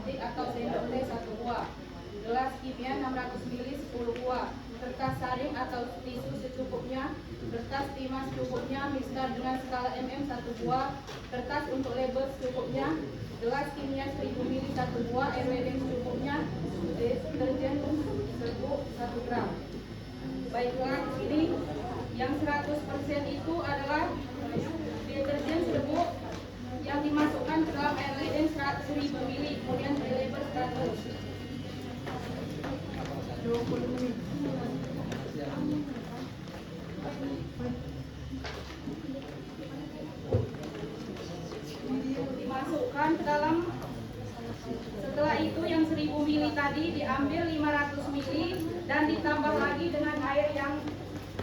antiseptik atau sendok teh 1 buah, gelas kimia 600 ml 10 buah, kertas saring atau tisu secukupnya, kertas timah secukupnya, mixer dengan skala mm 1 buah, kertas untuk label secukupnya, gelas kimia 1000 ml 1 buah, air wedeng secukupnya, deterjen serbuk 1 gram. Baiklah, ini yang 100% itu adalah deterjen serbuk yang dimasukkan ke dalam air wedeng 1000 ml, kemudian dilabel 100. 20 menit. Dimasukkan ke dalam, setelah itu yang 1000 ml tadi diambil 500 ml dan ditambah lagi dengan air yang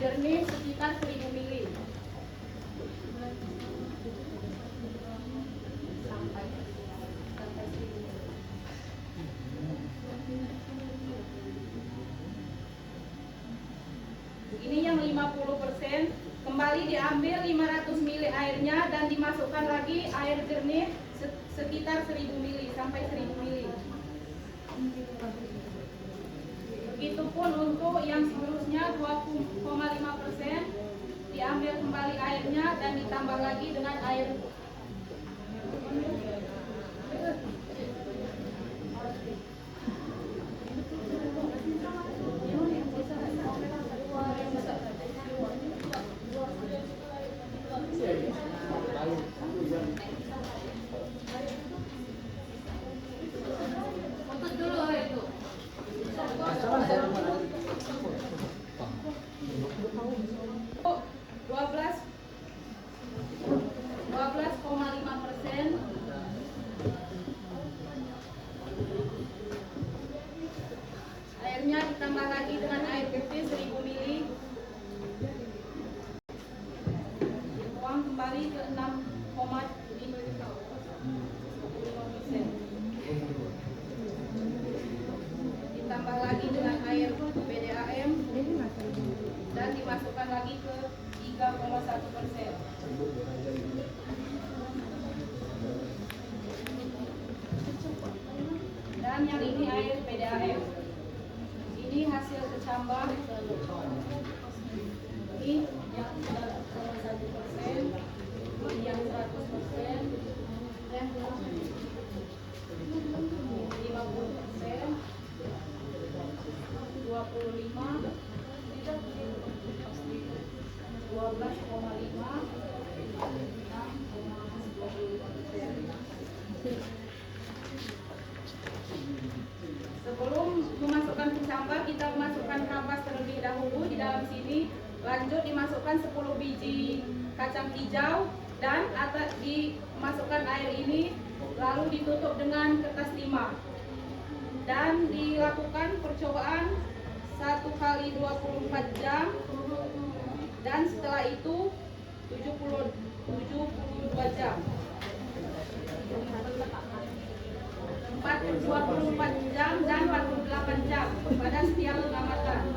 jernih sekitar 1000 ml. Ini yang 50%, kembali diambil 500 ml airnya dan dimasukkan lagi air jernih sekitar 1000 ml sampai 1000 ml. Begitupun untuk yang seterusnya 20,5%, diambil kembali airnya dan ditambah lagi dengan air airnya ditambah lagi dengan air putih 1000 ml, tuang kembali ke 6,5%, ditambah lagi dengan air PDAM dan dimasukkan lagi ke 3,1%. Dan yang ini air PDAM. Ini hasil kecambah. Ini yang 1%, yang 100%, dan 50%, 25, 12,5, 6,25%. Sebelum memasukkan kecambah, kita masukkan kampas terlebih dahulu di dalam sini. Lanjut dimasukkan 10 biji kacang hijau dan dimasukkan air ini, lalu ditutup dengan kertas timah. Dan dilakukan percobaan 1 kali 24 jam dan setelah itu 72 jam. 24 jam dan 48 jam pada setiap pengamatan.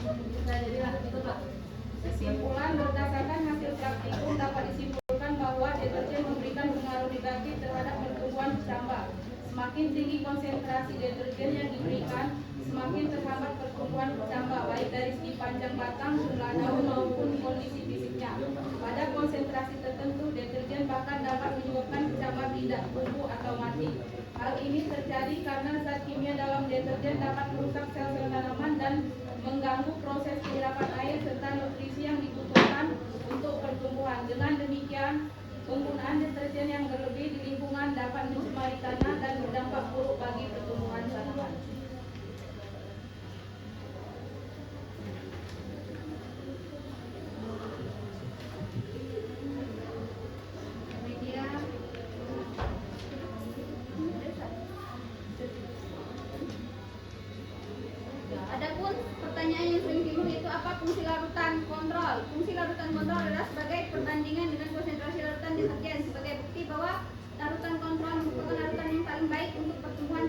Nah, jadilah itu Pak. Kesimpulan berdasarkan hasil praktikum dapat disimpulkan bahwa deterjen memberikan pengaruh negatif terhadap pertumbuhan kecambah. Semakin tinggi konsentrasi deterjen yang diberikan, semakin terhambat pertumbuhan kecambah baik dari segi panjang batang, jumlah daun maupun kondisi fisiknya. Pada konsentrasi tertentu, deterjen bahkan dapat menyebabkan kecambah tidak tumbuh atau mati. Hal ini terjadi karena zat kimia dalam deterjen dapat merusak sel-sel tanaman dan mengganggu proses penyerapan air serta nutrisi yang dibutuhkan untuk pertumbuhan. Dengan demikian, penggunaan deterjen yang berlebih di lingkungan dapat mencemari tanah dan berdampak buruk bagi pertumbuhan tanaman. Adapun pertanyaan yang sering timbul itu apa fungsi larutan kontrol? Fungsi larutan kontrol adalah sebagai perbandingan dengan konsentrasi larutan deterjen sebagai bukti bahwa larutan kontrol merupakan larutan yang paling baik untuk pertumbuhan